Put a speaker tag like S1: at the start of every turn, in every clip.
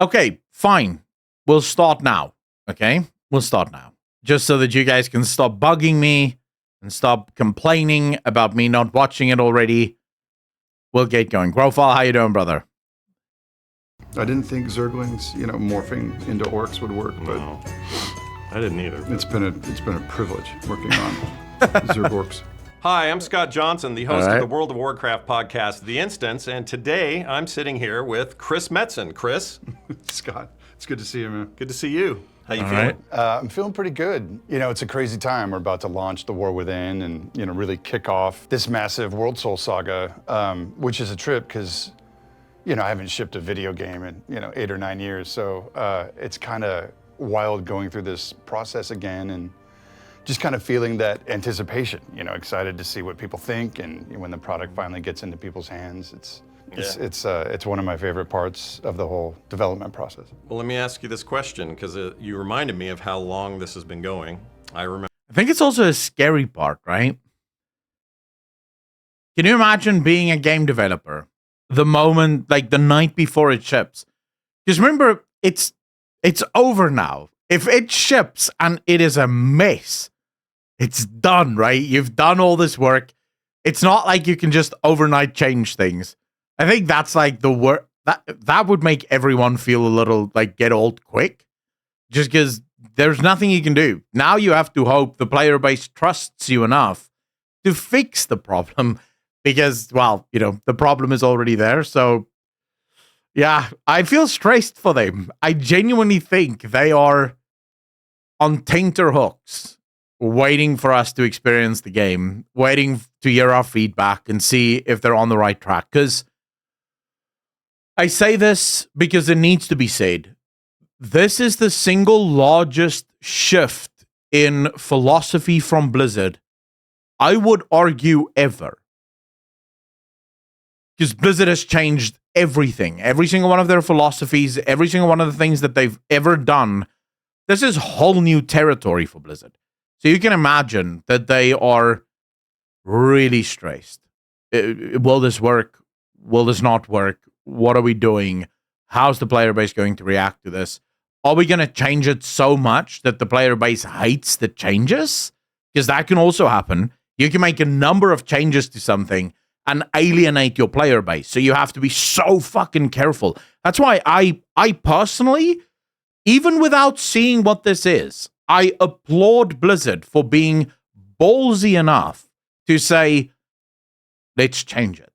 S1: Okay, fine. We'll start now. Okay? We'll start now. Just so that you guys can stop bugging me and stop complaining about me not watching it already. We'll get going. Grofal, how you doing, brother?
S2: I didn't think Zerglings, morphing into orcs would work, but
S3: no, I didn't either.
S2: It's been a privilege working on Zergorks.
S3: Hi, I'm Scott Johnson, the host of the World of Warcraft podcast, The Instance, and today I'm sitting here with Chris Metzen. Chris?
S2: Scott, it's good to see you, man.
S3: Good to see you. How you feeling?
S2: I'm feeling pretty good. It's a crazy time. We're about to launch The War Within and, really kick off this massive Worldsoul saga, which is a trip because, I haven't shipped a video game in, 8 or 9 years. So it's kind of wild going through this process again and just kind of feeling that anticipation, excited to see what people think. And when the product finally gets into people's hands, it's one of my favorite parts of the whole development process.
S3: Well, let me ask you this question, because you reminded me of how long this has been going. I
S1: think it's also a scary part, right? Can you imagine being a game developer the moment, like the night before it ships? Because remember, it's over now. If it ships and it is a mess, it's done, right? You've done all this work. It's not like you can just overnight change things. I think that's like the work that would make everyone feel a little like get old quick, just because there's nothing you can do. Now you have to hope the player base trusts you enough to fix the problem, because, well, the problem is already there. So, yeah, I feel stressed for them. I genuinely think they are on tenterhooks, waiting for us to experience the game, waiting to hear our feedback and see if they're on the right track. Because I say this because it needs to be said. This is the single largest shift in philosophy from Blizzard, I would argue, ever. Because Blizzard has changed everything. Every single one of their philosophies, every single one of the things that they've ever done. This is whole new territory for Blizzard. So you can imagine that they are really stressed. Will this work? Will this not work? What are we doing? How's the player base going to react to this? Are we going to change it so much that the player base hates the changes? Because that can also happen. You can make a number of changes to something and alienate your player base. So you have to be so fucking careful. That's why I personally, even without seeing what this is, I applaud Blizzard for being ballsy enough to say, let's change it.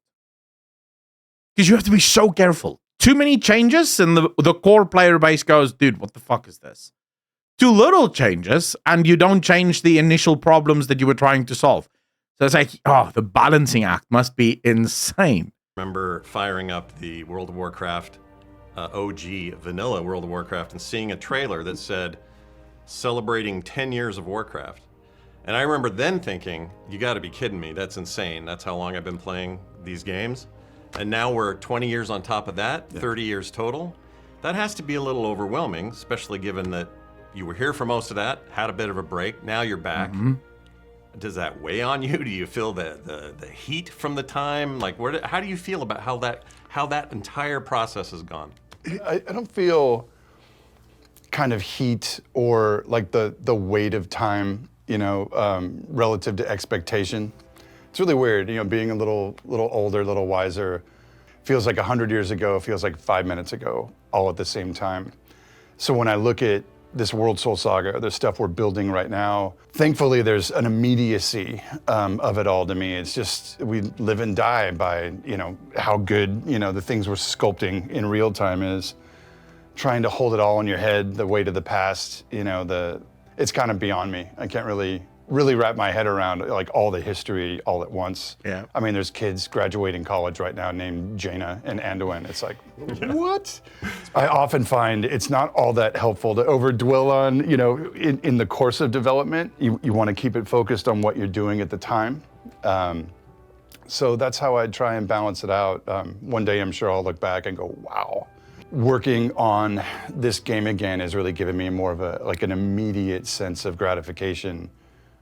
S1: Because you have to be so careful. Too many changes and the core player base goes, dude, what the fuck is this? Too little changes and you don't change the initial problems that you were trying to solve. So it's like, the balancing act must be insane.
S3: I remember firing up the World of Warcraft OG vanilla World of Warcraft and seeing a trailer that said, celebrating 10 years of Warcraft. And I remember then thinking, you gotta be kidding me, that's insane. That's how long I've been playing these games. And now we're 20 years on top of that, 30 years total. That has to be a little overwhelming, especially given that you were here for most of that, had a bit of a break, now you're back. Mm-hmm. Does that weigh on you? Do you feel the heat from the time? Like, how do you feel about how that entire process has gone?
S2: I don't feel kind of heat or like the weight of time, relative to expectation. It's really weird, being a little older, a little wiser. Feels like 100 years ago, feels like 5 minutes ago, all at the same time. So when I look at this Worldsoul saga, the stuff we're building right now, thankfully there's an immediacy of it all to me. It's just, we live and die by, how good, the things we're sculpting in real time is. Trying to hold it all in your head, the weight of the past, it's kind of beyond me. I can't really wrap my head around like all the history all at once.
S1: Yeah.
S2: I mean, there's kids graduating college right now named Jaina and Anduin. It's like, what? I often find it's not all that helpful to overdwell on, in the course of development. You want to keep it focused on what you're doing at the time. So that's how I try and balance it out. One day I'm sure I'll look back and go, wow. Working on this game again has really given me more of an immediate sense of gratification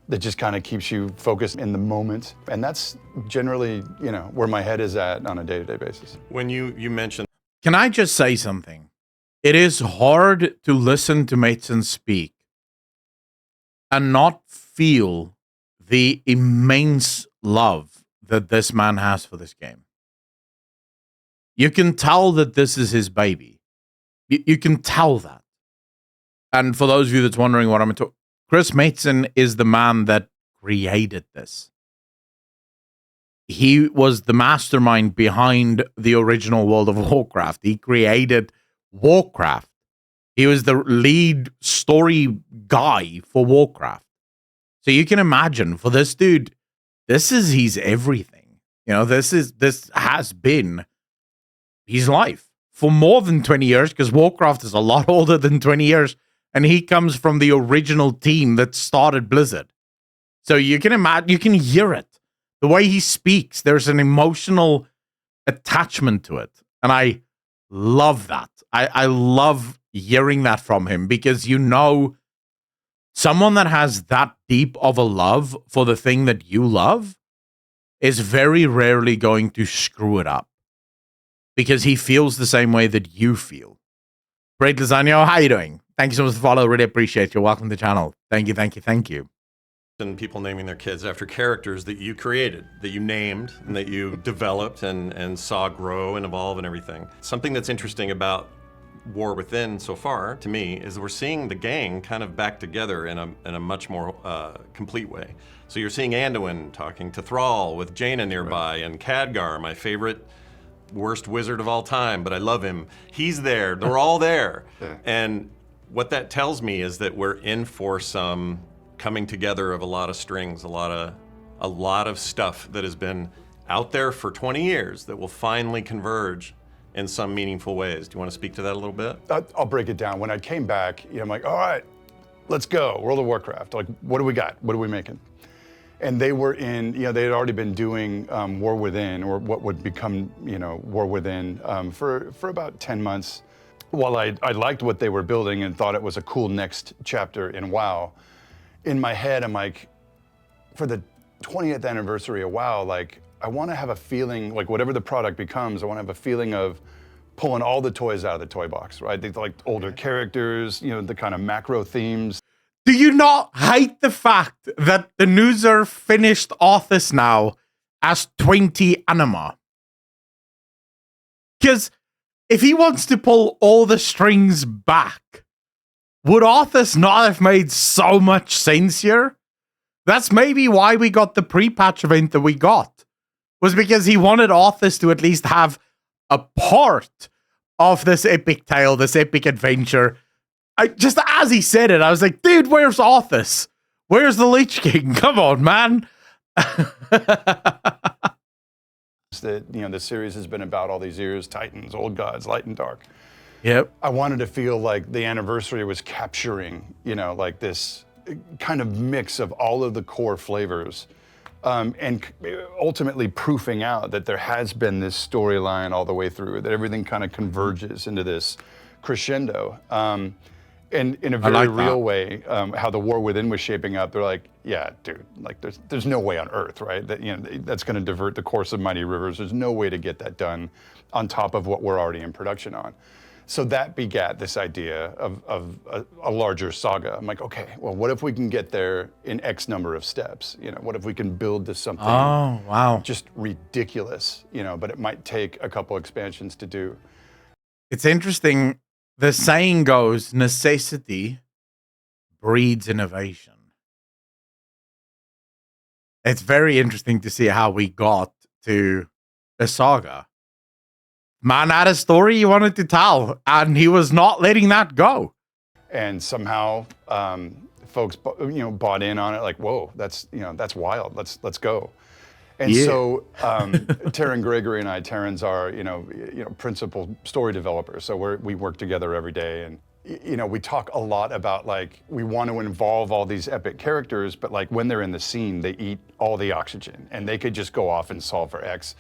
S2: that just kind of keeps you focused in the moment. And that's generally, where my head is at on a day-to-day basis.
S3: When you mentioned...
S1: Can I just say something? It is hard to listen to Metzen speak and not feel the immense love that this man has for this game. You can tell that this is his baby. You can tell that. And for those of you that's wondering what I'm talking, Chris Metzen is the man that created this. He was the mastermind behind the original World of Warcraft. He created Warcraft. He was the lead story guy for Warcraft. So you can imagine, for this dude, this is his everything. You know, this has been his life for more than 20 years, because Warcraft is a lot older than 20 years, and he comes from the original team that started Blizzard. So you can imagine, you can hear it. The way he speaks, there's an emotional attachment to it. And I love that. I love hearing that from him, because you know, someone that has that deep of a love for the thing that you love is very rarely going to screw it up, because he feels the same way that you feel. Great Lasagna, how are you doing? Thank you so much for the follow. Really appreciate you. Welcome to the channel. Thank you, thank you, thank you.
S3: And people naming their kids after characters that you created, that you named, and that you developed and saw grow and evolve and everything. Something that's interesting about War Within so far, to me, is we're seeing the gang kind of back together in a much more complete way. So you're seeing Anduin talking to Thrall with Jaina nearby, and Khadgar, my favorite worst wizard of all time, but I love him. He's there. They're all there.
S2: Yeah.
S3: And what that tells me is that we're in for some coming together of a lot of strings, a lot of stuff that has been out there for 20 years that will finally converge in some meaningful ways. Do you want to speak to that a little bit?
S2: I'll break it down. When I came back, I'm like, all right, let's go, World of Warcraft. Like, what do we got? What are we making? And they were in, they had already been doing War Within, or what would become, War Within, for about 10 months. While I liked what they were building and thought it was a cool next chapter in WoW, in my head, I'm like, for the 20th anniversary of WoW, like, I want to have a feeling, like, whatever the product becomes, I want to have a feeling of pulling all the toys out of the toy box, right? They like older characters, the kind of macro themes.
S1: Do you not hate the fact that the Noozer finished Arthas now as 20 anima? Because if he wants to pull all the strings back, would Arthas not have made so much sense here? That's maybe why we got the pre-patch event that we got, was because he wanted Arthas to at least have a part of this epic tale, this epic adventure. Just as he said it, I was like, dude, where's Arthas? Where's the Lich King? Come on, man.
S2: That, the series has been about all these years, Titans, Old Gods, Light and Dark.
S1: Yep.
S2: I wanted to feel like the anniversary was capturing, like this kind of mix of all of the core flavors, and ultimately proofing out that there has been this storyline all the way through, that everything kind of converges into this crescendo. And in a very real way, how the War Within was shaping up, they're like, yeah, dude, like there's no way on earth, right? That that's going to divert the course of mighty rivers. There's no way to get that done on top of what we're already in production on. So that begat this idea of a larger saga. I'm like, okay, well, what if we can get there in X number of steps? What if we can build to something just ridiculous, but it might take a couple expansions to do.
S1: It's interesting. The saying goes, necessity breeds innovation. It's very interesting to see how we got to the saga. Man had a story he wanted to tell, and he was not letting that go.
S2: And somehow, folks, bought in on it. Like, whoa, that's wild. Let's go. And so, Taryn Gregory and I, Taryn's our, principal story developer. So we work together every day, and we talk a lot about, like, we want to involve all these epic characters, but like when they're in the scene, they eat all the oxygen, and they could just go off and solve for X.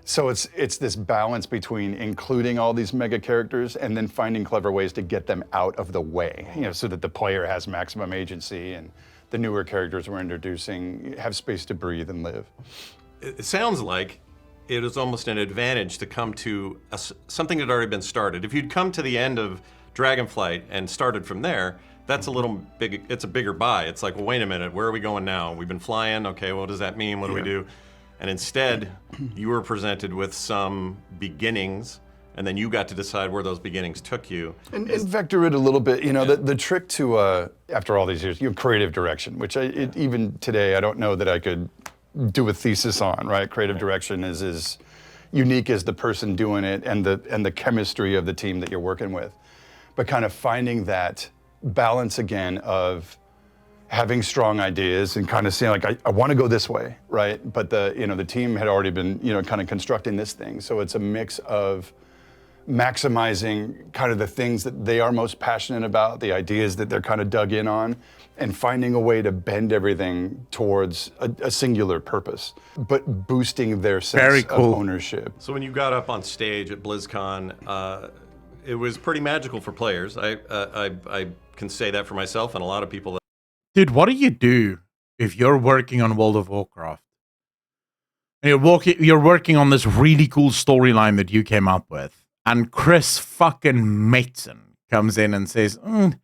S2: So it's this balance between including all these mega characters and then finding clever ways to get them out of the way, so that the player has maximum agency and the newer characters we're introducing have space to breathe and live.
S3: It sounds like it was almost an advantage to come to something that had already been started. If you'd come to the end of Dragonflight and started from there, that's a little big. It's a bigger buy. It's like, well, wait a minute, where are we going now? We've been flying. Okay, what does that mean? What do we do? And instead, you were presented with some beginnings, and then you got to decide where those beginnings took you.
S2: And vector it a little bit. The trick to, after all these years, creative direction, which even today, I don't know that I could do a thesis on, right? Creative direction is as unique as the person doing it and the chemistry of the team that you're working with. But kind of finding that balance again of having strong ideas and kind of saying like, I want to go this way, right? But the team had already been, kind of constructing this thing. So it's a mix of maximizing kind of the things that they are most passionate about, the ideas that they're kind of dug in on, and finding a way to bend everything towards a singular purpose, but boosting their sense of ownership.
S3: So when you got up on stage at BlizzCon, it was pretty magical for players. I can say that for myself and a lot of people.
S1: Dude, what do you do if you're working on World of Warcraft? And you're working on this really cool storyline that you came up with, and Chris fucking Metzen comes in and says, I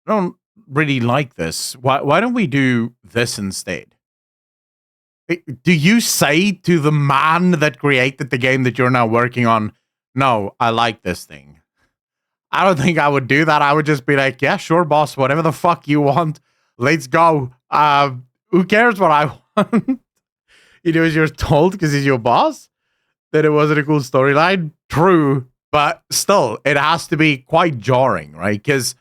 S1: don't really like this. Why don't we do this instead? Do you say to the man that created the game that you're now working on, no, I like this thing? I don't think I would do that. I would just be like, yeah, sure, boss, whatever the fuck you want. Let's go. Who cares what I want? As you're told because he's your boss that it wasn't a cool storyline. True, but still, it has to be quite jarring, right? Because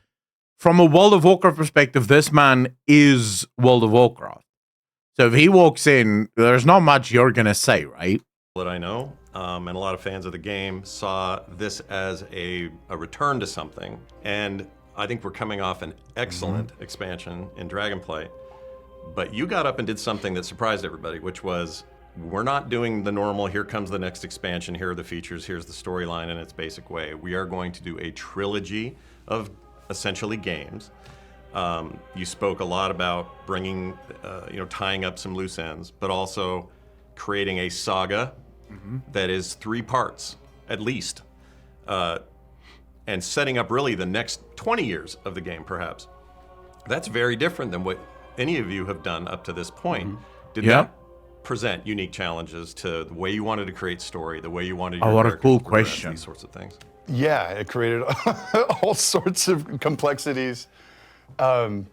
S1: from a World of Warcraft perspective, this man is World of Warcraft. So if he walks in, there's not much you're going to say, right?
S3: That I know, and a lot of fans of the game saw this as a return to something. And I think we're coming off an excellent expansion in Dragonflight. But you got up and did something that surprised everybody, which was, we're not doing the normal, here comes the next expansion, here are the features, here's the storyline in its basic way. We are going to do a trilogy of essentially games. You spoke a lot about bringing, tying up some loose ends, but also creating a saga that is 3 parts, at least, and setting up really the next 20 years of the game, perhaps. That's very different than what any of you have done up to this point. Did that present unique challenges to the way you wanted to create story, the way you wanted your
S1: what a cool
S3: to progress,
S1: question.
S3: these sorts of things?
S2: Yeah, it created all sorts of complexities. Under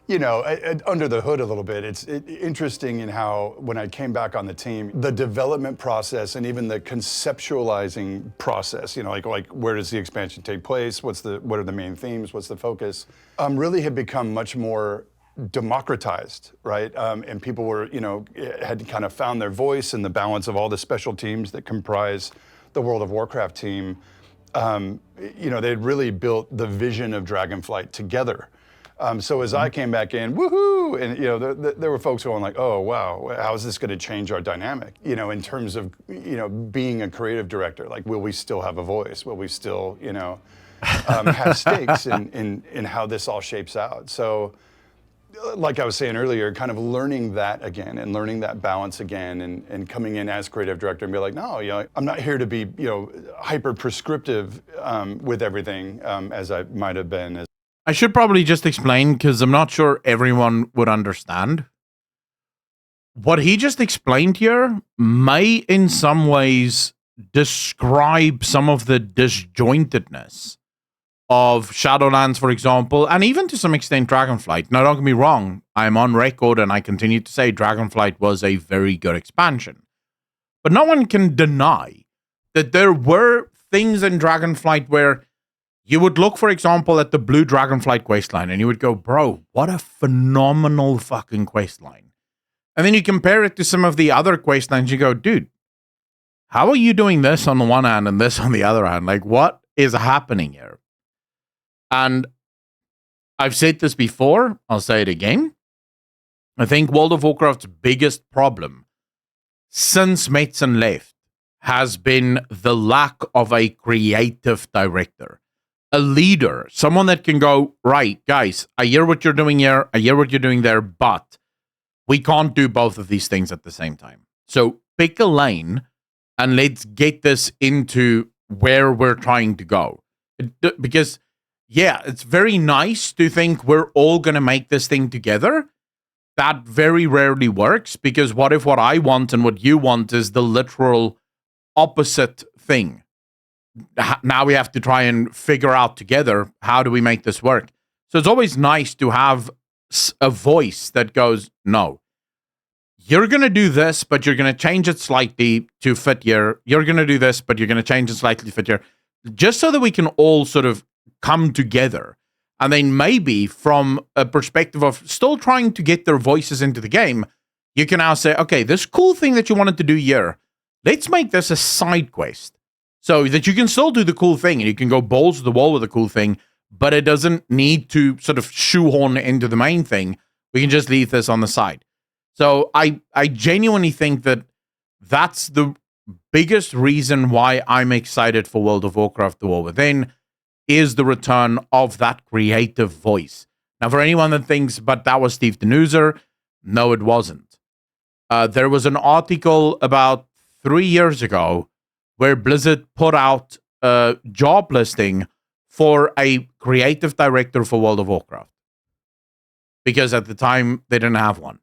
S2: the hood a little bit, it's interesting in how when I came back on the team, the development process and even the conceptualizing process, like where does the expansion take place? What are the main themes? What's the focus? Really had become much more democratized, right? And people were, had kind of found their voice in the balance of all the special teams that comprise the World of Warcraft team. They'd really built the vision of Dragonflight together. So as I came back in, woohoo, and there were folks going like, oh wow, how is this going to change our dynamic? In terms of being a creative director, like will we still have a voice? Will we still have stakes in how this all shapes out? So, like I was saying earlier, kind of learning that again and learning that balance again, and coming in as creative director and be like, no, I'm not here to be hyper prescriptive with everything as I might have been.
S1: I should probably just explain, because I'm not sure everyone would understand. What he just explained here may in some ways describe some of the disjointedness of Shadowlands, for example, and even to some extent Dragonflight. Now, don't get me wrong, I'm on record and I continue to say Dragonflight was a very good expansion. But no one can deny that there were things in Dragonflight where you would look, for example, at the Blue Dragonflight questline and you would go, bro, what a phenomenal fucking questline. And then you compare it to some of the other questlines, you go, dude, how are you doing this on the one hand and this on the other hand? Like, what is happening here? And I've said this before, I'll say it again. I think World of Warcraft's biggest problem since Metzen left has been the lack of a creative director. A leader, someone that can go, right, guys, I hear what you're doing here, I hear what you're doing there, but we can't do both of these things at the same time. So pick a lane and let's get this into where we're trying to go. Because, yeah, it's very nice to think we're all going to make this thing together. That very rarely works, because what if what I want and what you want is the literal opposite thing? Now we have to try and figure out together, how do we make this work? So it's always nice to have a voice that goes, no, you're going to do this, but you're going to change it slightly to fit here. You're going to do this, but you're going to change it slightly to fit here. Just so that we can all sort of come together. And then maybe from a perspective of still trying to get their voices into the game, you can now say, okay, this cool thing that you wanted to do here, let's make this a side quest. So that you can still do the cool thing and you can go balls to the wall with the cool thing, but it doesn't need to sort of shoehorn into the main thing. We can just leave this on the side. So I genuinely think that that's the biggest reason why I'm excited for World of Warcraft: The War Within, is the return of that creative voice. Now, for anyone that thinks, but that was Steve Denuser, no, it wasn't. There was an article about 3 years ago where Blizzard put out a job listing for a creative director for World of Warcraft. Because at the time, they didn't have one.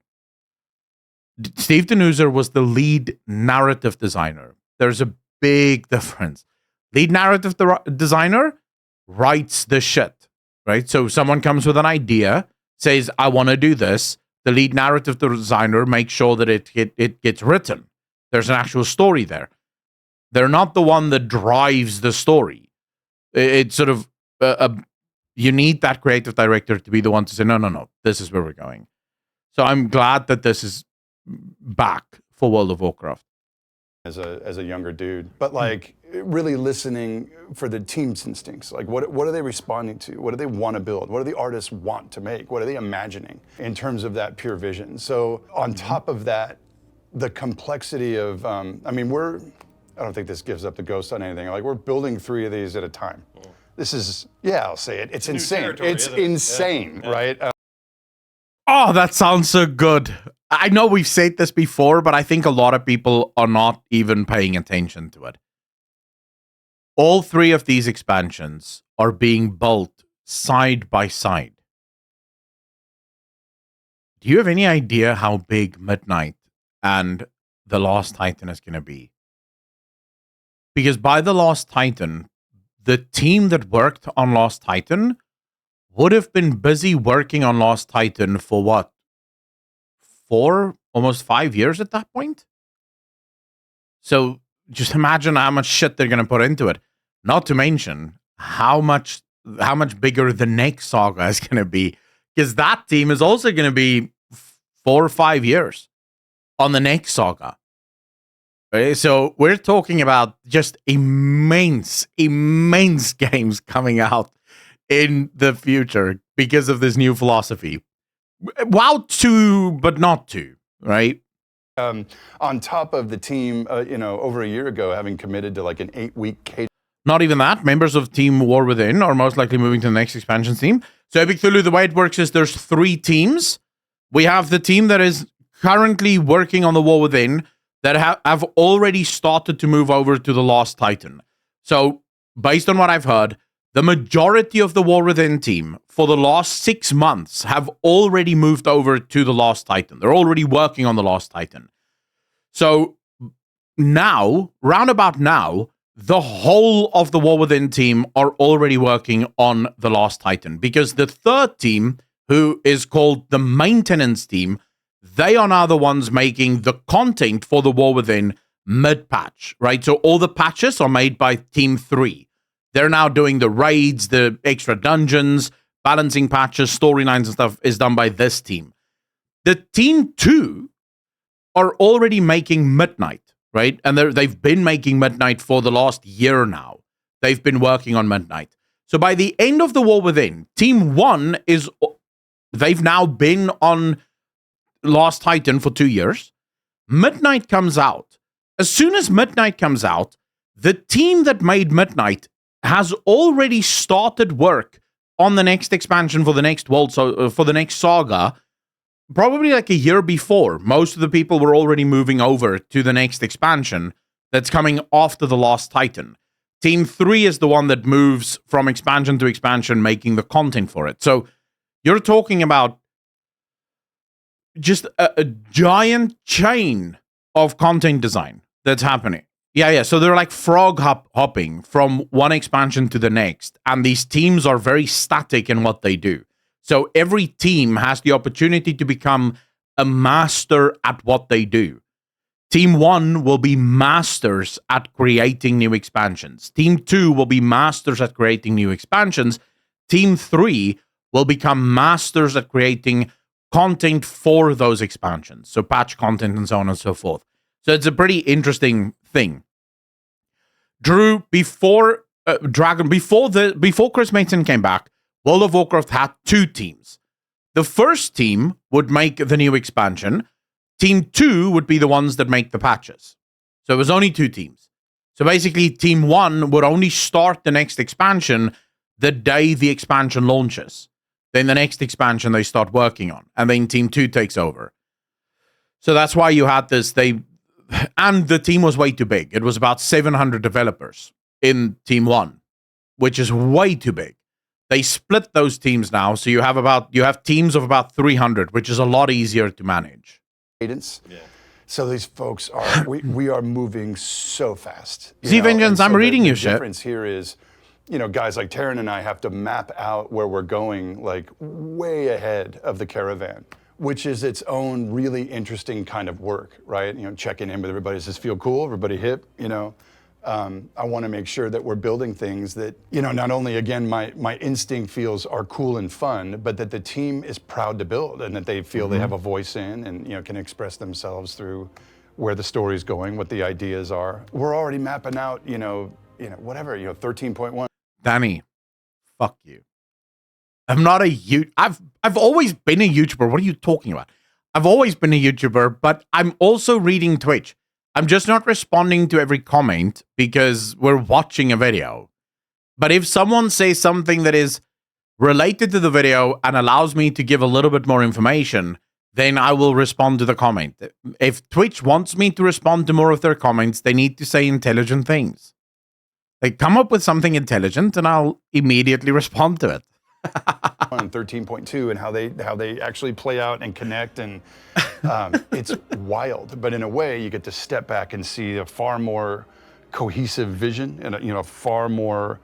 S1: Steve Denuser was the lead narrative designer. There's a big difference. Lead narrative designer writes the shit, right? So someone comes with an idea, says, I want to do this. The lead narrative designer makes sure that it gets written. There's an actual story there. They're not the one that drives the story. It's sort of, you need that creative director to be the one to say, no, this is where we're going. So I'm glad that this is back for World of Warcraft.
S2: As a younger dude, but like really listening for the team's instincts. Like what are they responding to? What do they want to build? What do the artists want to make? What are they imagining in terms of that pure vision? So on top of that, the complexity of, I don't think this gives up the ghost on anything. Like we're building 3 of these at a time. This is, I'll say it. It's insane. It's insane, right?
S1: Oh, that sounds so good. I know we've said this before, but I think a lot of people are not even paying attention to it. All 3 of these expansions are being built side by side. Do you have any idea how big Midnight and The Last Titan is going to be? Because by The Last Titan, the team that worked on Last Titan would have been busy working on Last Titan for what? 4, almost 5 years at that point? So just imagine how much shit they're going to put into it. Not to mention how much bigger the next saga is going to be. Because that team is also going to be 4 or 5 years on the next saga. Okay, so we're talking about just immense games coming out in the future because of this new philosophy. WoW 2, but not 2, right?
S2: On top of the team, over a year ago, having committed to like an 8-week cadence.
S1: Not even that. Members of Team War Within are most likely moving to the next expansion team. So Epic Cthulhu, the way it works is there's 3 teams. We have the team that is currently working on the War Within that have already started to move over to the Last Titan. So based on what I've heard, the majority of the War Within team for the last 6 months have already moved over to the Last Titan. They're already working on the Last Titan. So now, round about now, the whole of the War Within team are already working on the Last Titan, because the 3rd team, who is called the maintenance team, they are now the ones making the content for the War Within mid-patch, right? So all the patches are made by Team 3. They're now doing the raids, the extra dungeons, balancing patches, storylines and stuff is done by this team. The Team 2 are already making Midnight, right? And they've been making Midnight for the last year now. They've been working on Midnight. So by the end of the War Within, Team 1 they've now been on Last Titan for 2 years. Midnight comes out. As soon as Midnight comes out, the team that made Midnight has already started work on the next expansion for the next for the next saga, probably like a year before. Most of the people were already moving over to the next expansion that's coming after the Last Titan. Team 3 is the one that moves from expansion to expansion, making the content for it. So you're talking about just a giant chain of content design that's happening. Yeah. So they're like frog hopping from one expansion to the next. And these teams are very static in what they do. So every team has the opportunity to become a master at what they do. Team 1 will be masters at creating new expansions. Team 2 will be masters at creating new expansions. Team 3 will become masters at creating content for those expansions. So patch content and so on and so forth. So it's a pretty interesting thing. Drew, before before Chris Metzen came back, World of Warcraft had 2 teams. The first team would make the new expansion. Team 2 would be the ones that make the patches. So it was only 2 teams. So basically, Team 1 would only start the next expansion the day the expansion launches. Then the next expansion they start working on. And then Team 2 takes over. So that's why you had this. And the team was way too big. It was about 700 developers in Team 1, which is way too big. They split those teams now, so you have teams of about 300, which is a lot easier to manage.
S2: Yeah. So these folks are we are moving so fast.
S1: See, Vengeance, I'm reading your shit.
S2: The difference here is, guys like Taryn and I have to map out where we're going, like way ahead of the caravan, which is its own really interesting kind of work, right? Checking in with everybody. Does this feel cool? Everybody hip? I want to make sure that we're building things that, not only, again, my instinct feels are cool and fun, but that the team is proud to build and that they feel they have a voice in and, can express themselves through where the story's going, what the ideas are. We're already mapping out, whatever, 13.1.
S1: Danny, fuck you. I'm not I've always been a YouTuber. What are you talking about? I've always been a YouTuber, but I'm also reading Twitch. I'm just not responding to every comment because we're watching a video. But if someone says something that is related to the video and allows me to give a little bit more information, then I will respond to the comment. If Twitch wants me to respond to more of their comments, they need to say intelligent things. They come up with something intelligent and I'll immediately respond to it.
S2: On 13.2 and how they actually play out and connect, and it's wild. But in a way, you get to step back and see a far more cohesive vision and a far more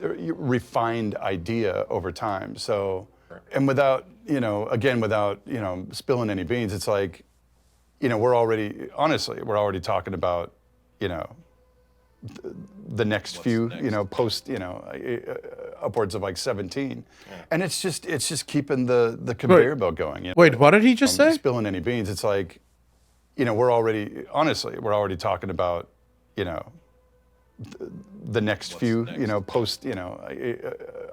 S2: refined idea over time. So, and without spilling any beans, it's like, we're already talking about the next few, post, upwards of like 17, and it's just keeping the conveyor belt going.
S1: Wait, what did he just say?
S2: Spilling any beans, it's like, we're already talking about, the next few, post,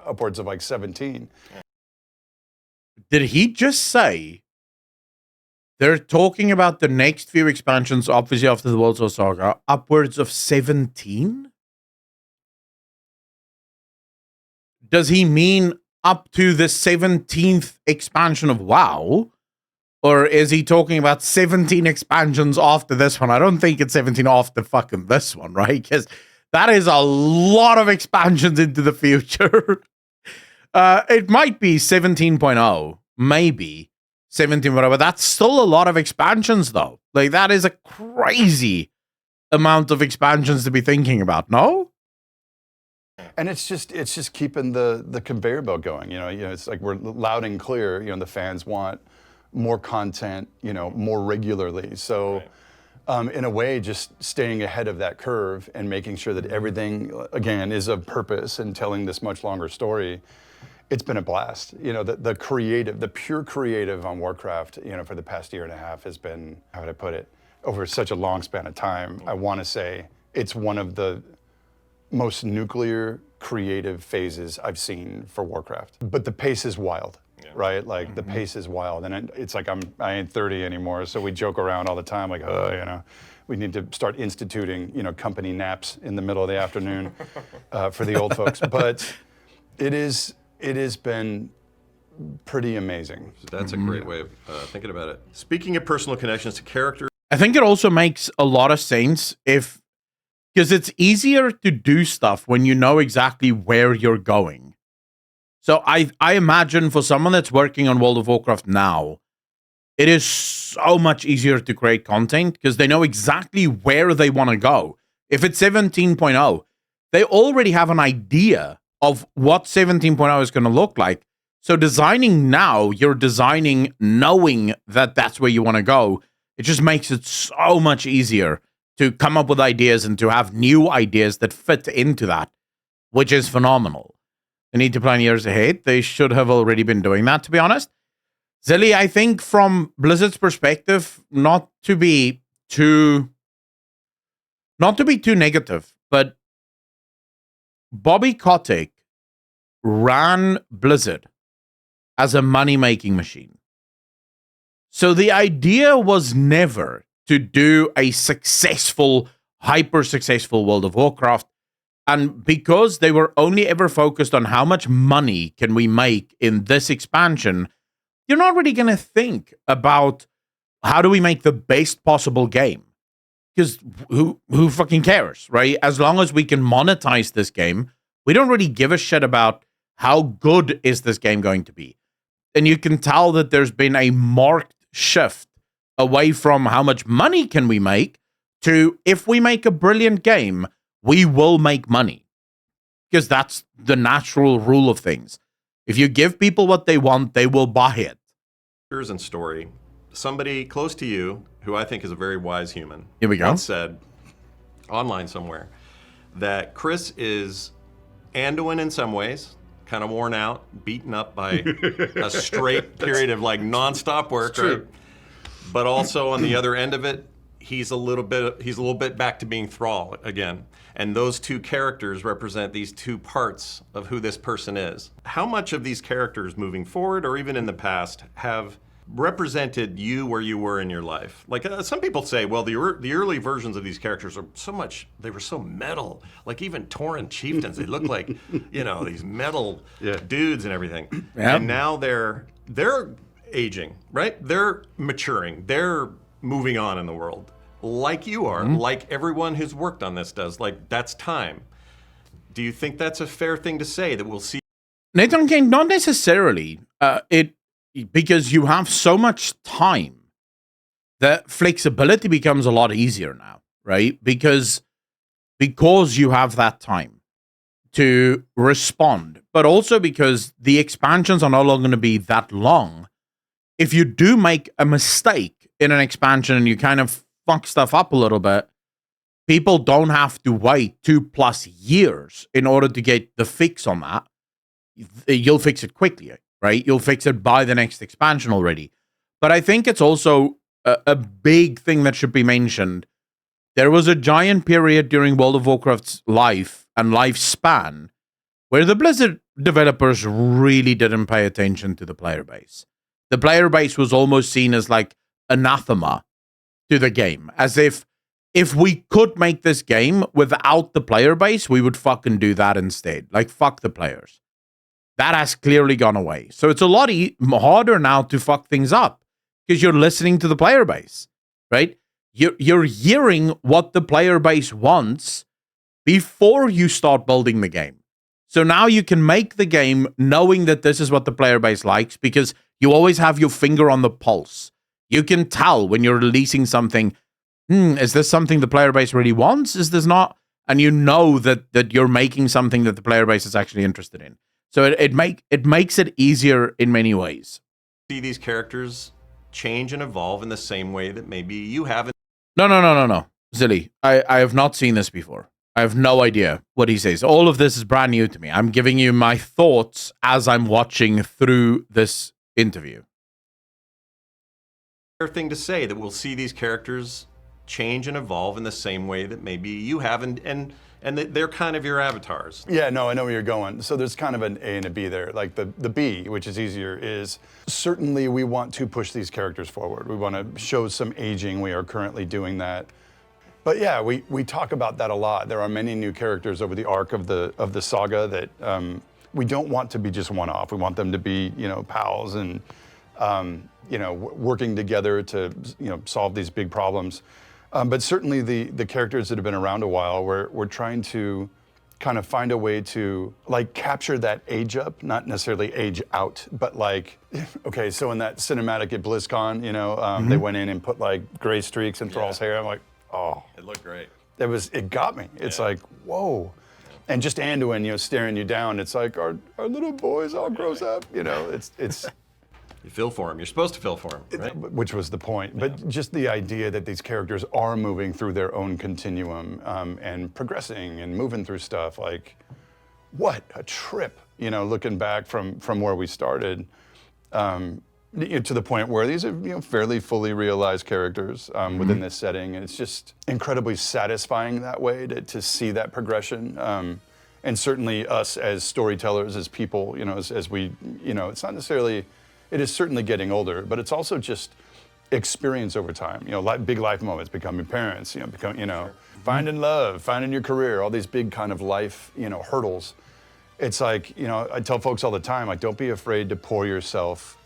S2: upwards of like 17.
S1: Did he just say they're talking about the next few expansions, obviously after the Worldsoul Saga, upwards of 17? Does he mean up to the 17th expansion of WoW? Or is he talking about 17 expansions after this one? I don't think it's 17 after fucking this one, right? Because that is a lot of expansions into the future. It might be 17.0, maybe 17, whatever. That's still a lot of expansions, though. Like, that is a crazy amount of expansions to be thinking about, no?
S2: And it's just keeping the conveyor belt going. It's like we're loud and clear. The fans want more content, more regularly. So, in a way, just staying ahead of that curve and making sure that everything, again, is of purpose and telling this much longer story. It's been a blast. The pure creative on Warcraft, for the past year and a half has been, how would I put it, over such a long span of time. I want to say it's one of the most nuclear creative phases I've seen for Warcraft. But the pace is wild, right? Like the pace is wild. And it's like I ain't 30 anymore, so we joke around all the time like, we need to start instituting, company naps in the middle of the afternoon for the old folks. But it has been pretty amazing.
S3: That's a great way of thinking about it. Speaking of personal connections to characters.
S1: I think it also makes a lot of sense because Because it's easier to do stuff when you know exactly where you're going. So I imagine for someone that's working on World of Warcraft now, it is so much easier to create content because they know exactly where they want to go. If it's 17.0, they already have an idea of what 17.0 is going to look like. So designing now, you're designing knowing that that's where you want to go. It just makes it so much easier to come up with ideas and to have new ideas that fit into that, which is phenomenal. They need to plan years ahead. They should have already been doing that, to be honest. Zilly, I think from Blizzard's perspective, not to be too negative, but Bobby Kotick ran Blizzard as a money-making machine. So the idea was never to do a successful, hyper-successful World of Warcraft. And because they were only ever focused on how much money can we make in this expansion, you're not really going to think about how do we make the best possible game. Because who fucking cares, right? As long as we can monetize this game, we don't really give a shit about how good is this game going to be. And you can tell that there's been a marked shift away from how much money can we make to if we make a brilliant game, we will make money. Because that's the natural rule of things. If you give people what they want, they will buy it.
S3: Here's a story. Somebody close to you, who I think is a very wise human,
S1: Here we go.
S3: once said, online somewhere, that Chris is Anduin in some ways, kind of worn out, beaten up by a straight period of like nonstop work, right? But also on the other end of it, he's a little bit back to being Thrall again. And those two characters represent these two parts of who this person is. How much of these characters moving forward or even in the past have represented you where you were in your life? Like some people say, well, the early versions of these characters are they were so metal. Like even Tauren chieftains, they look like, these metal dudes and everything. Yep. And now they're aging, right? They're maturing. They're moving on in the world. Like you are, like everyone who's worked on this does. Like, that's time. Do you think that's a fair thing to say, that we'll see?
S1: Nathan King, not necessarily. Because you have so much time, that flexibility becomes a lot easier now, right? Because you have that time to respond, but also because the expansions are no longer going to be that long. If you do make a mistake in an expansion and you kind of fuck stuff up a little bit, people don't have to wait 2+ years in order to get the fix on that. You'll fix it quickly, right? You'll fix it by the next expansion already. But I think it's also a big thing that should be mentioned. There was a giant period during World of Warcraft's life and lifespan where the Blizzard developers really didn't pay attention to the player base. The player base was almost seen as like anathema to the game, as if we could make this game without the player base, we would fucking do that instead. Like, fuck the players. That has clearly gone away. So it's a lot harder now to fuck things up because you're listening to the player base, right? You're hearing what the player base wants before you start building the game. So now you can make the game knowing that this is what the player base likes because you always have your finger on the pulse. You can tell when you're releasing something, is this something the player base really wants? Is this not? And you know that you're making something that the player base is actually interested in. So it makes it easier in many ways.
S3: See these characters change and evolve in the same way that maybe you haven't.
S1: No. Zilly, I have not seen this before. I have no idea what he says. All of this is brand new to me. I'm giving you my thoughts as I'm watching through this interview.
S3: Fair thing to say that we'll see these characters change and evolve in the same way that maybe you haven't, and they're kind of your avatars.
S2: Yeah, no, I know where you're going. So there's kind of an A and a B there. Like the B, which is easier, is certainly we want to push these characters forward. We want to show some aging. We are currently doing that. But yeah, we talk about that a lot. There are many new characters over the arc of the saga that we don't want to be just one-off. We want them to be, pals and, working together to, solve these big problems. But certainly the characters that have been around a while, we're trying to kind of find a way to like capture that age up, not necessarily age out, but like, okay, so in that cinematic at BlizzCon, they went in and put like gray streaks in Thrall's hair. I'm like, oh.
S3: It looked great.
S2: It got me. It's like, whoa. And just Anduin, staring you down, it's like, our little boys all grows up, it's
S3: You feel for him. You're supposed to feel for him, right?
S2: Which was the point. But just the idea that these characters are moving through their own continuum and progressing and moving through stuff, like, what a trip, looking back from where we started to the point where these are fairly fully realized characters within this setting. And it's just incredibly satisfying that way to see that progression. And certainly us as storytellers, as people, as we, it's not necessarily... It is certainly getting older, but it's also just experience over time. Big life moments, becoming parents, finding love, finding your career, all these big kind of life, hurdles. It's like, I tell folks all the time, like, don't be afraid to pour yourself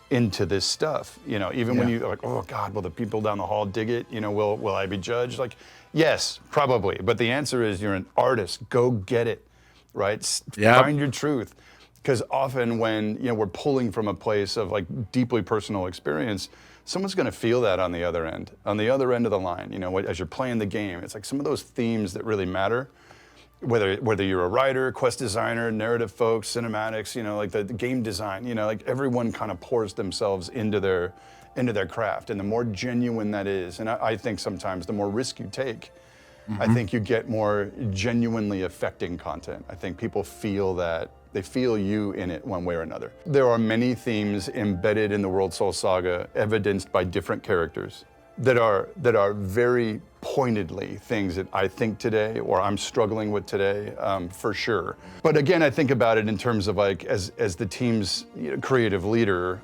S2: into this stuff. Even when you're like, oh God, will the people down the hall dig it? Will I be judged? Like, yes, probably. But the answer is you're an artist. Go get it, right? Find your truth. Because often when we're pulling from a place of like deeply personal experience, someone's going to feel that on the other end of the line. As you're playing the game, it's like some of those themes that really matter. Whether you're a writer, quest designer, narrative folks, cinematics, like the game design, like everyone kind of pours themselves into their craft, and the more genuine that is, and I think sometimes the more risk you take, I think you get more genuinely affecting content. I think people feel that. They feel you in it one way or another. There are many themes embedded in the Worldsoul saga, evidenced by different characters, that are very pointedly things that I think today, or I'm struggling with today, for sure. But again, I think about it in terms of like, as the team's creative leader,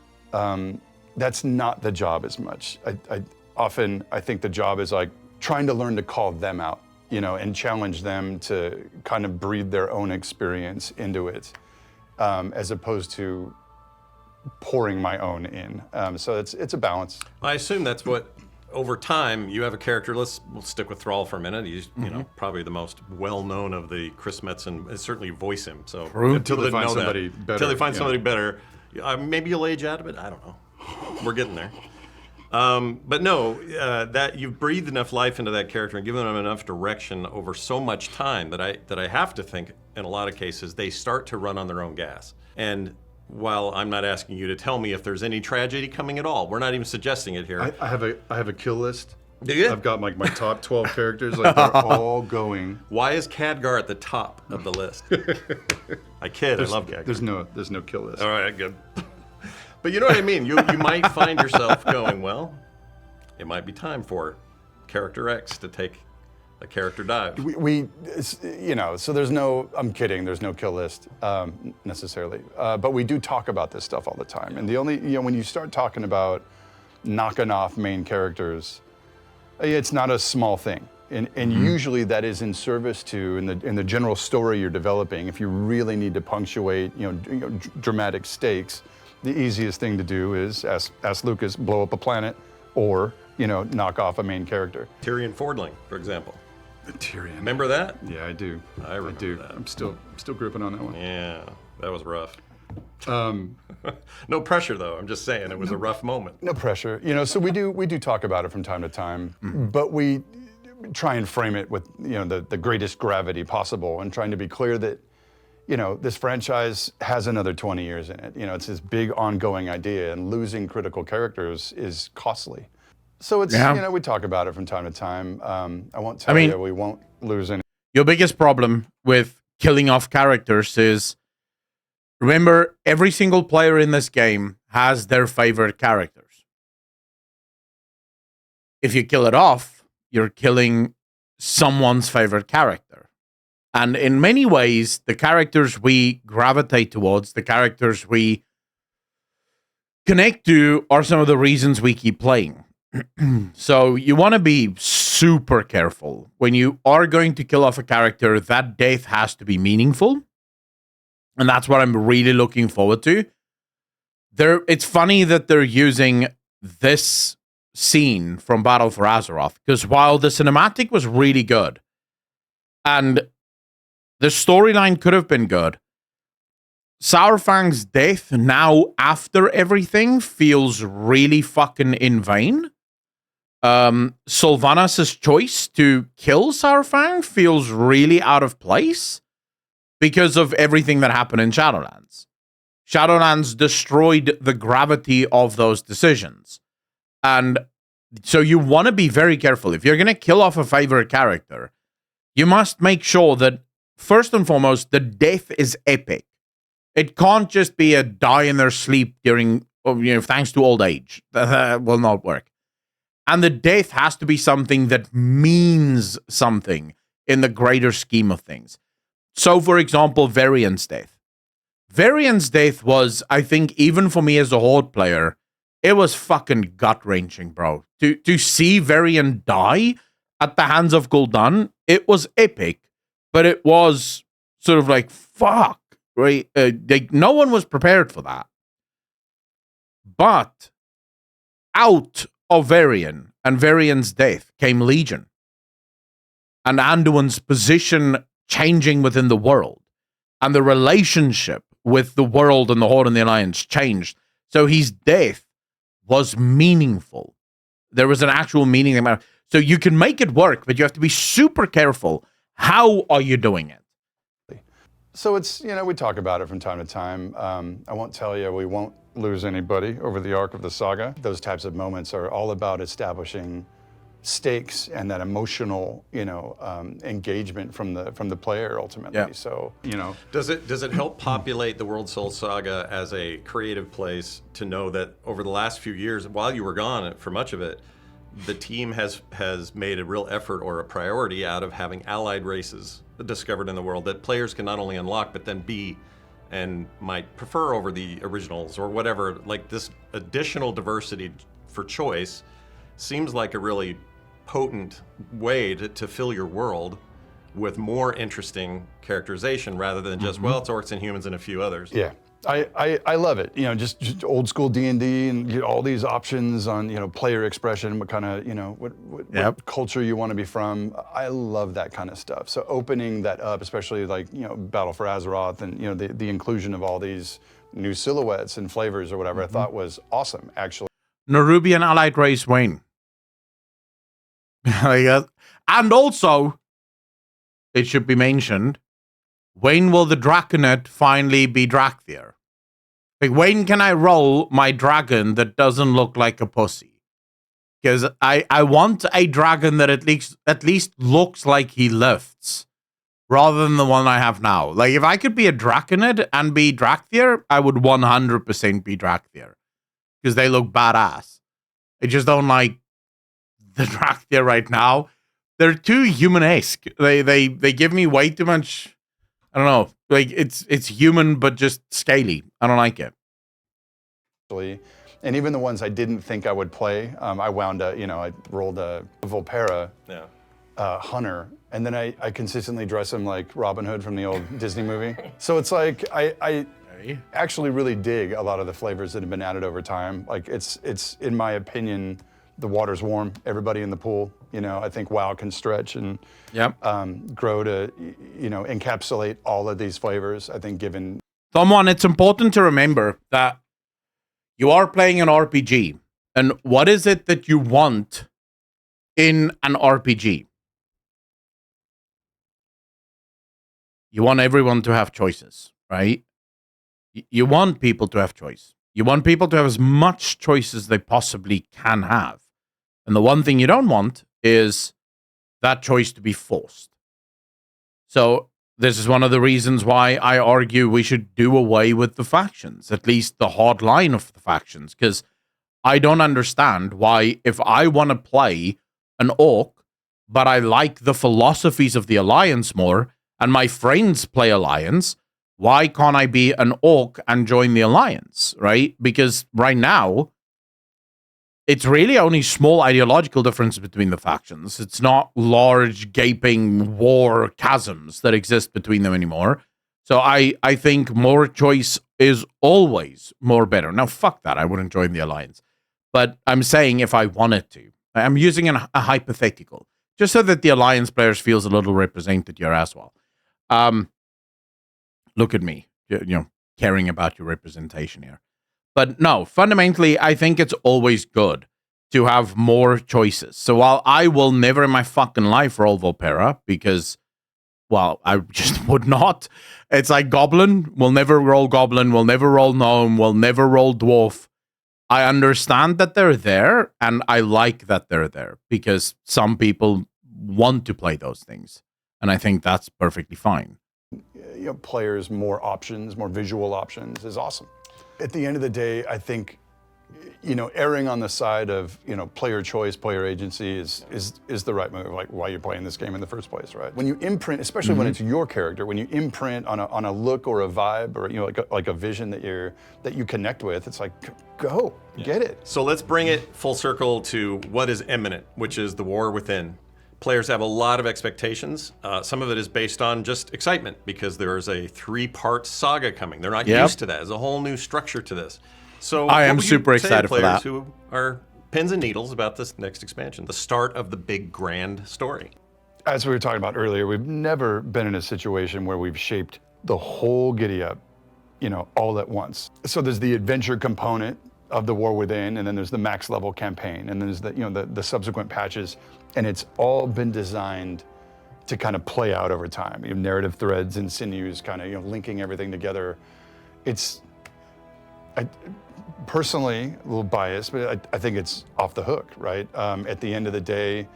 S2: that's not the job as much. I often think the job is like trying to learn to call them out, and challenge them to kind of breathe their own experience into it, as opposed to pouring my own in. So it's a balance.
S3: I assume that's what, over time, you have a character. We'll stick with Thrall for a minute. He's probably the most well-known of the Chris Metzen. Certainly voice him. So
S2: until they find somebody better.
S3: Until they find somebody better. Maybe you'll age out of it. I don't know. We're getting there. But no, that you've breathed enough life into that character and given them enough direction over so much time that I have to think in a lot of cases they start to run on their own gas. And while I'm not asking you to tell me if there's any tragedy coming at all, we're not even suggesting it here.
S2: I have a kill list.
S3: Do you?
S2: I've got like my top 12 characters. Like they're all going.
S3: Why is Khadgar at the top of the list? I kid. I love Khadgar.
S2: There's no kill list.
S3: All right, good. But you know what I mean? You might find yourself going, well, it might be time for character X to take a character dive.
S2: So there's no, I'm kidding, there's no kill list necessarily. But we do talk about this stuff all the time. And the only, when you start talking about knocking off main characters, it's not a small thing. And usually that is in service to, in the general story you're developing, if you really need to punctuate, dramatic stakes, the easiest thing to do is ask Lucas, blow up a planet, or knock off a main character.
S3: Tyrion Fordling, for example.
S2: Tyrion.
S3: Remember that?
S2: Yeah, I do.
S3: I remember that.
S2: I'm still gripping on that one.
S3: Yeah, that was rough. No pressure though. I'm just saying it was a rough moment.
S2: No pressure. So we do talk about it from time to time, but we try and frame it with the greatest gravity possible, and trying to be clear that this franchise has another 20 years in it. It's this big ongoing idea, and losing critical characters is costly. So it's, we talk about it from time to time. I won't tell you we won't lose any.
S1: Your biggest problem with killing off characters is, remember, every single player in this game has their favorite characters. If you kill it off, you're killing someone's favorite character. And in many ways, the characters we gravitate towards, the characters we connect to, are some of the reasons we keep playing. So you want to be super careful. When you are going to kill off a character, that death has to be meaningful. And that's what I'm really looking forward to. It's funny that they're using this scene from Battle for Azeroth, because while the cinematic was really good and the storyline could have been good, Saurfang's death now after everything feels really fucking in vain. Sylvanas' choice to kill Saurfang feels really out of place because of everything that happened in Shadowlands. Shadowlands destroyed the gravity of those decisions. And so you want to be very careful. If you're going to kill off a favorite character, you must make sure that, first and foremost, the death is epic. It can't just be a die in their sleep during, thanks to old age. That will not work. And the death has to be something that means something in the greater scheme of things. So, for example, Varian's death. Varian's death was, I think, even for me as a Horde player, it was fucking gut-wrenching, bro. To see Varian die at the hands of Gul'dan, it was epic, but it was sort of like, fuck, right? No one was prepared for that. But out of Varian and Varian's death came Legion. And Anduin's position changing within the world. And the relationship with the world and the Horde and the Alliance changed. So his death was meaningful. There was an actual meaning. So you can make it work, but you have to be super careful. How are you doing it?
S2: So it's, we talk about it from time to time. I won't tell you we won't lose anybody over the arc of the saga. Those types of moments are all about establishing stakes and that emotional, engagement from the player ultimately.
S1: Yeah.
S2: So,
S3: Does it help populate the Worldsoul saga as a creative place to know that over the last few years, while you were gone for much of it, the team has made a real effort or a priority out of having allied races discovered in the world that players can not only unlock but then be and might prefer over the originals or whatever. Like, this additional diversity for choice seems like a really potent way to fill your world with more interesting characterization rather than just, well, it's orcs and humans and a few others.
S2: Yeah. I love it. Just old school D&D and all these options on, player expression, what kind of, what culture you want to be from. I love that kind of stuff. So opening that up, especially like, Battle for Azeroth and, the inclusion of all these new silhouettes and flavors or whatever, I thought was awesome, actually.
S1: Nerubian allied race Wayne. And also, it should be mentioned, when will the Draconet finally be Drakthir? Like, when can I roll my dragon that doesn't look like a pussy? Because I want a dragon that at least looks like he lifts, rather than the one I have now. Like, if I could be a Draconet and be Drakthir, I would 100% be Drakthir. Because they look badass. I just don't like the Drakthir right now. They're too human-esque. They give me way too much. I don't know. Like, it's human, but just scaly. I don't like it.
S2: And even the ones I didn't think I would play, I wound up, I rolled a Volpera hunter, and then I consistently dress him like Robin Hood from the old Disney movie. So it's like, I actually really dig a lot of the flavors that have been added over time. Like, it's in my opinion, the water's warm, everybody in the pool. I think WoW can stretch and grow to, encapsulate all of these flavors. I think given
S1: someone, it's important to remember that you are playing an RPG. And what is it that you want in an RPG? You want everyone to have choices, right? You want people to have choice. You want people to have as much choice as they possibly can have. And the one thing you don't want is that choice to be forced. So this is one of the reasons why I argue we should do away with the factions, at least the hard line of the factions, because I don't understand why, if I want to play an orc, but I like the philosophies of the Alliance more, and my friends play Alliance, why can't I be an orc and join the Alliance, right? Because right now, it's really only small ideological differences between the factions. It's not large, gaping war chasms that exist between them anymore. So I think more choice is always more better. Now, fuck that. I wouldn't join the Alliance. but I'm saying if I wanted to. I'm using a hypothetical, just so that the Alliance players feels a little represented here as well. Look at me, caring about your representation here. But no, fundamentally, I think it's always good to have more choices. So while I will never in my fucking life roll Volpera, because, well, I just would not. It's like Goblin. We'll never roll Goblin. We'll never roll Gnome. We'll never roll Dwarf. I understand that they're there, and I like that they're there, because some people want to play those things. And I think that's perfectly fine.
S2: Players more options, more visual options is awesome. At the end of the day, I think, erring on the side of, player choice, player agency is the right move, like why you're playing this game in the first place, right? When you imprint, especially when it's your character, when you imprint on a look or a vibe or, like a vision that you connect with, it's like, go, get it.
S3: So let's bring it full circle to what is imminent, which is the war within. Players have a lot of expectations. Some of it is based on just excitement because there is a 3-part saga coming. They're not used to that. There's a whole new structure to this. So
S1: I am super excited for that.
S3: Who are pins and needles about this next expansion, the start of the big grand story.
S2: As we were talking about earlier, we've never been in a situation where we've shaped the whole giddy up, all at once. So there's the adventure component of the War Within, and then there's the max level campaign, and there's the subsequent patches, and it's all been designed to kind of play out over time. Narrative threads and sinews, kind of linking everything together. Personally, a little biased, but I think it's off the hook, right? At the end of the day,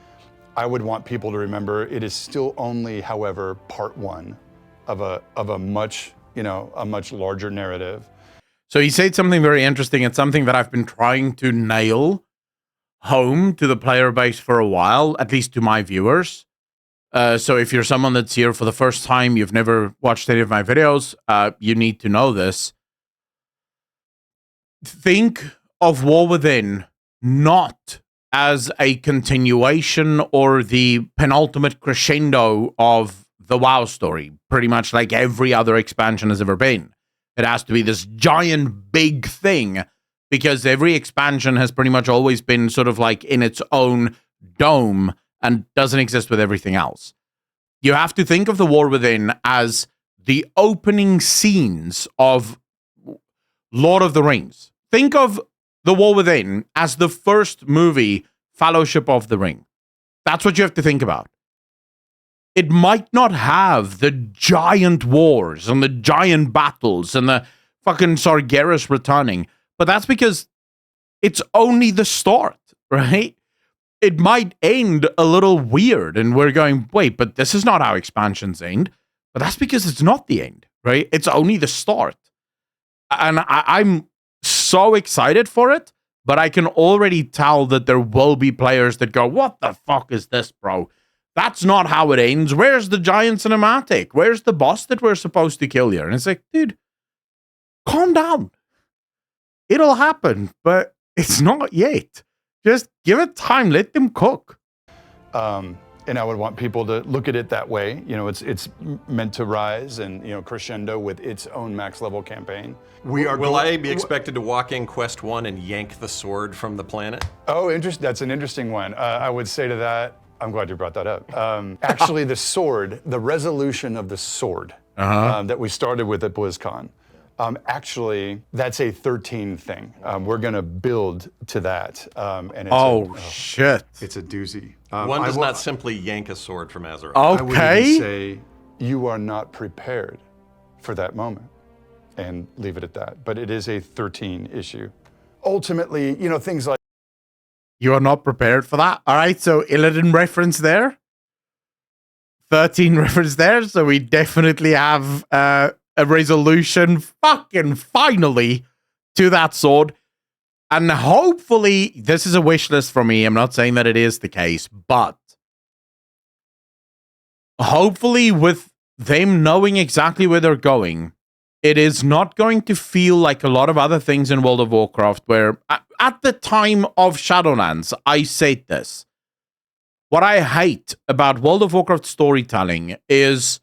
S2: I would want people to remember it is still only, however, part one of a much larger narrative.
S1: So he said something very interesting. It's something that I've been trying to nail home to the player base for a while, at least to my viewers. So if you're someone that's here for the first time, you've never watched any of my videos, you need to know this. Think of War Within not as a continuation or the penultimate crescendo of the WoW story, pretty much like every other expansion has ever been. It has to be this giant big thing, because every expansion has pretty much always been sort of like in its own dome and doesn't exist with everything else. You have to think of the War Within as the opening scenes of Lord of the Rings. Think of the War Within as the first movie, Fellowship of the Ring. That's what you have to think about. It might not have the giant wars and the giant battles and the fucking Sargeras returning, but that's because it's only the start, right? It might end a little weird, and we're going, wait, but this is not how expansions end. But that's because it's not the end, right? It's only the start. And I'm so excited for it, but I can already tell that there will be players that go, what the fuck is this, bro? That's not how it ends. Where's the giant cinematic? Where's the boss that we're supposed to kill here? And it's like, dude, calm down. It'll happen, but it's not yet. Just give it time. Let them cook.
S2: And I would want people to look at it that way. It's meant to rise and, crescendo with its own max level campaign.
S3: Will I be expected to walk in Quest 1 and yank the sword from the planet?
S2: Oh, that's an interesting one. I would say to that, I'm glad you brought that up. Actually, the sword, the resolution of the sword that we started with at BlizzCon, actually, that's a 13 thing. We're going to build to that. And it's
S1: shit.
S2: It's a doozy.
S3: One does not simply yank a sword from Azeroth.
S2: I would even say you are not prepared for that moment, and leave it at that. But it is a 13 issue. Ultimately, things like
S1: you are not prepared for that. All right, so Illidan reference there. 13 reference there. So we definitely have a resolution fucking finally to that sword. And hopefully, this is a wish list for me. I'm not saying that it is the case, but hopefully with them knowing exactly where they're going, it is not going to feel like a lot of other things in World of Warcraft where, at the time of Shadowlands, I said this. What I hate about World of Warcraft storytelling is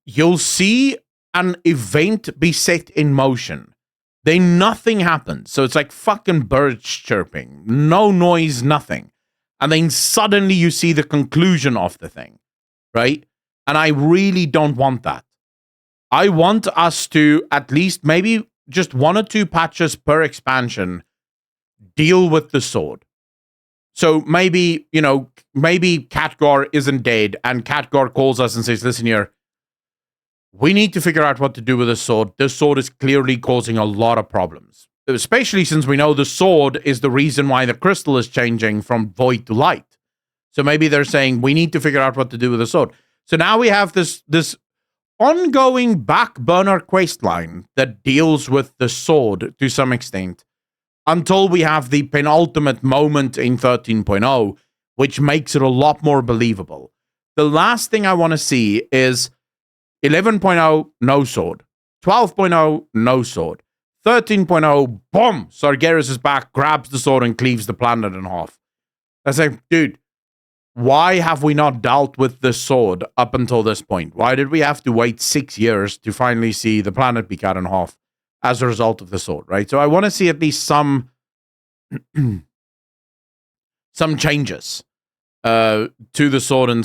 S1: you'll see an event be set in motion, Then nothing happens. So it's like fucking birds chirping. No noise, nothing. And then suddenly you see the conclusion of the thing, right? And I really don't want that. I want us to at least maybe just 1 or 2 patches per expansion deal with the sword. So maybe, maybe Khadgar isn't dead and Khadgar calls us and says, listen here, we need to figure out what to do with the sword. This sword is clearly causing a lot of problems, especially since we know the sword is the reason why the crystal is changing from void to light. So maybe they're saying we need to figure out what to do with the sword. So now we have this ongoing back burner quest line that deals with the sword to some extent until we have the penultimate moment in 13.0, which makes it a lot more believable. The last thing I want to see is 11.0, no sword. 12.0, no sword. 13.0, boom! Sargeras is back, grabs the sword, and cleaves the planet in half. I say, dude, why have we not dealt with the sword up until this point? Why did we have to wait 6 years to finally see the planet be cut in half as a result of the sword, right? So I want to see at least some changes to the sword, and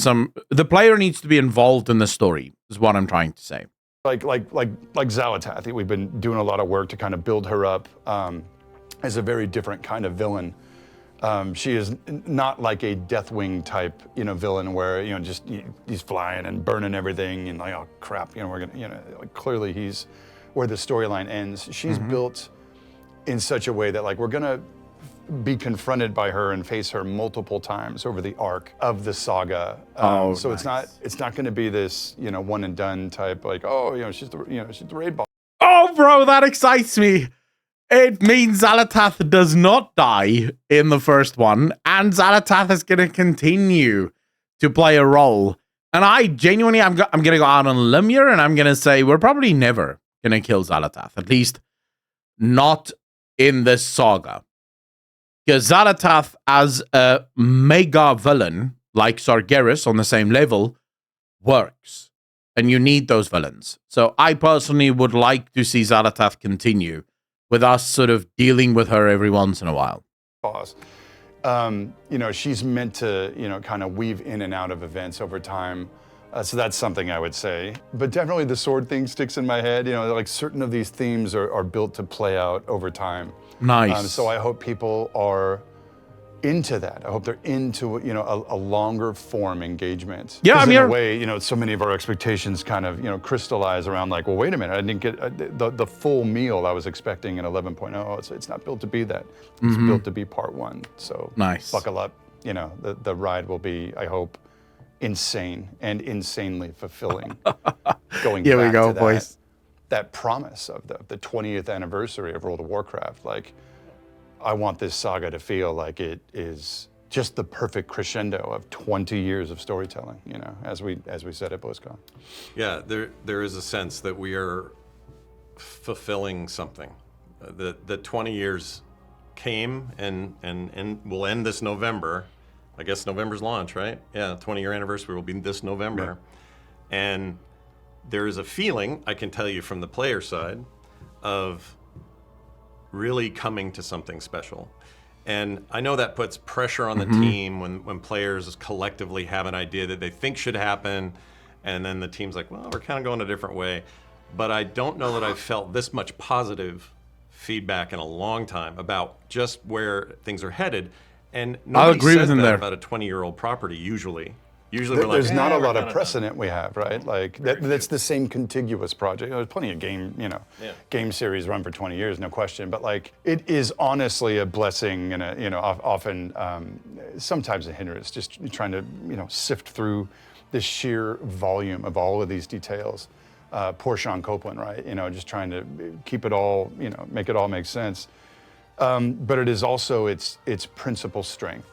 S1: the player needs to be involved in the story, is what I'm trying to say.
S2: Like Xalatath, we've been doing a lot of work to kind of build her up as a very different kind of villain. She is not like a Deathwing type, villain where, he's flying and burning everything and like, oh crap, we're gonna, like clearly he's where the storyline ends. She's built in such a way that like we're gonna be confronted by her and face her multiple times over the arc of the saga. So nice. it's not going to be this, one and done type like, oh, she's the raid boss.
S1: Oh, bro, that excites me. It means Xalatath does not die in the first one, and Xalatath is going to continue to play a role. And I genuinely, I'm going to go out on a limb here, and I'm going to say we're probably never going to kill Xalatath, at least not in this saga. Because Xalatath as a mega villain, like Sargeras on the same level, works. And you need those villains. So I personally would like to see Xalatath continue with us sort of dealing with her every once in a while.
S2: Boss. She's meant to, kind of weave in and out of events over time. So that's something I would say. But definitely the sword thing sticks in my head. Like certain of these themes are built to play out over time.
S1: Nice.
S2: So I hope people are into that. I hope they're into, a longer form engagement.
S1: Yeah,
S2: in a way, so many of our expectations kind of, crystallize around like, well, wait a minute, I didn't get the full meal I was expecting in 11.0. It's not built to be that. It's built to be part 1. So
S1: nice.
S2: Buckle up. The ride will be, I hope, insane and insanely fulfilling. Going
S1: Here
S2: back
S1: we go,
S2: to
S1: boys.
S2: That promise of the 20th anniversary of World of Warcraft. Like, I want this saga to feel like it is just the perfect crescendo of 20 years of storytelling, as we said at BlizzCon.
S3: Yeah, there is a sense that we are fulfilling something. The 20 years came and will end this November. I guess November's launch, right? Yeah, 20-year anniversary will be this November. Yeah. And there is a feeling, I can tell you from the player side, of really coming to something special. And I know that puts pressure on the team when players collectively have an idea that they think should happen, and then the team's like, well, we're kind of going a different way. But I don't know that I've felt this much positive feedback in a long time about just where things are headed. And nobody says that about a 20-year-old property usually. Usually we're like,
S2: there's not a lot of precedent we have, right? Like that's the same contiguous project. There's plenty of game series run for 20 years, no question. But like, it is honestly a blessing and often sometimes a hindrance. Just trying to sift through the sheer volume of all of these details. Poor Sean Copeland, right? Just trying to keep it all, make it all make sense. But it is also its principal strength.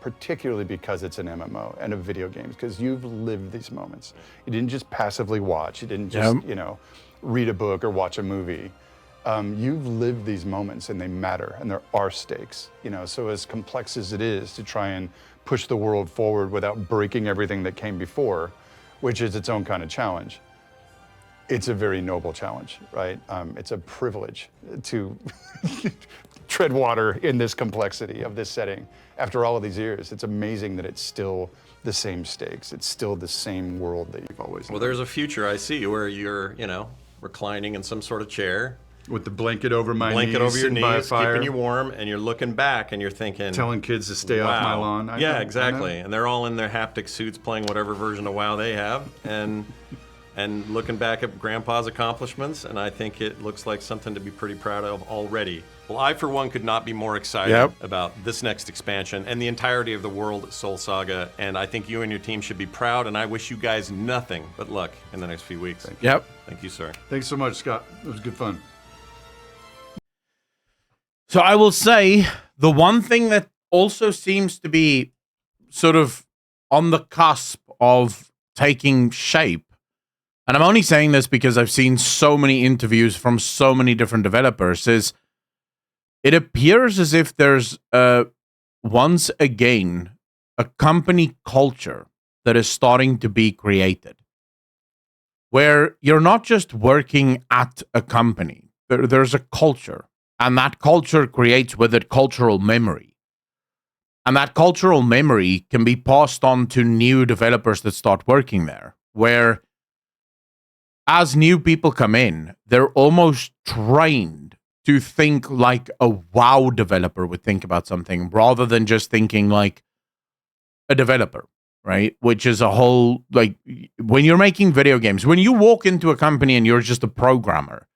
S2: Particularly because it's an MMO and a video games, because you've lived these moments. You didn't just passively watch. You didn't just, read a book or watch a movie. You've lived these moments and they matter and there are stakes. So as complex as it is to try and push the world forward without breaking everything that came before, which is its own kind of challenge, it's a very noble challenge, right? It's a privilege to tread water in this complexity of this setting. After all of these years, it's amazing that it's still the same stakes. It's still the same world that you've always known.
S3: Well, there's a future I see where you're, reclining in some sort of chair.
S2: With the blanket over my
S3: Blanket
S2: knees,
S3: over your
S2: sitting by a
S3: knees,
S2: fire,
S3: keeping you warm, and you're looking back and you're thinking...
S2: telling kids to stay off my lawn. I
S3: Yeah,
S2: know,
S3: exactly.
S2: I know.
S3: And they're all in their haptic suits playing whatever version of WoW they have, and looking back at Grandpa's accomplishments, and I think it looks like something to be pretty proud of already. Well, I, for one, could not be more excited about this next expansion and the entirety of the Worldsoul Saga, and I think you and your team should be proud, and I wish you guys nothing but luck in the next few weeks. Thank you, sir.
S2: Thanks so much, Scott. It was good fun.
S1: So I will say the one thing that also seems to be sort of on the cusp of taking shape, and I'm only saying this because I've seen so many interviews from so many different developers, is it appears as if there's once again a company culture that is starting to be created, where you're not just working at a company. There's a culture. And that culture creates with it cultural memory. And that cultural memory can be passed on to new developers that start working there, where as new people come in, they're almost trained to think like a WoW developer would think about something, rather than just thinking like a developer, right? Which is a whole, like, when you're making video games, when you walk into a company and you're just a programmer,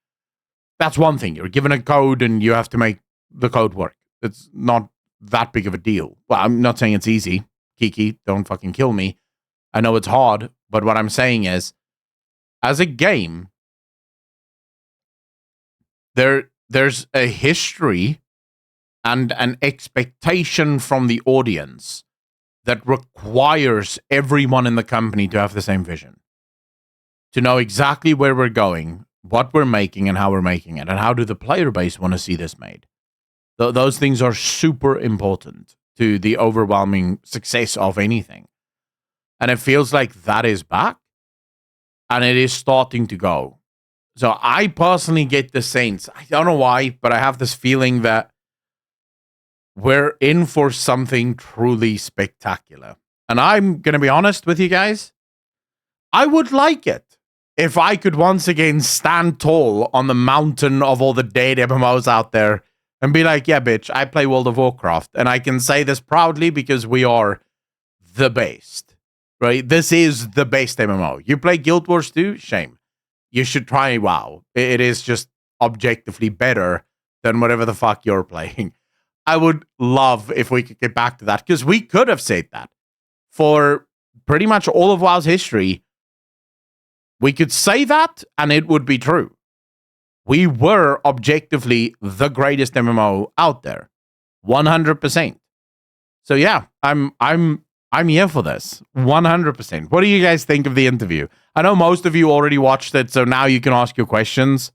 S1: that's one thing. You're given a code and you have to make the code work. It's not that big of a deal. Well, I'm not saying it's easy. Kiki, don't fucking kill me. I know it's hard, but what I'm saying is, as a game, there's a history and an expectation from the audience that requires everyone in the company to have the same vision, to know exactly where we're going, what we're making, and how we're making it, and how do the player base want to see this made. Those things are super important to the overwhelming success of anything. And it feels like that is back, and it is starting to go. So I personally get the sense, I don't know why, but I have this feeling that we're in for something truly spectacular. And I'm going to be honest with you guys, I would like it if I could once again stand tall on the mountain of all the dead MMOs out there and be like, yeah, bitch, I play World of Warcraft. And I can say this proudly because we are the best, right? This is the best MMO. You play Guild Wars 2? Shame. You should try WoW. It is just objectively better than whatever the fuck you're playing. I would love if we could get back to that, because we could have said that for pretty much all of WoW's history. We could say that and it would be true. We were objectively the greatest MMO out there. 100%. So yeah, I'm here for this. 100%. What do you guys think of the interview? I know most of you already watched it, so now you can ask your questions.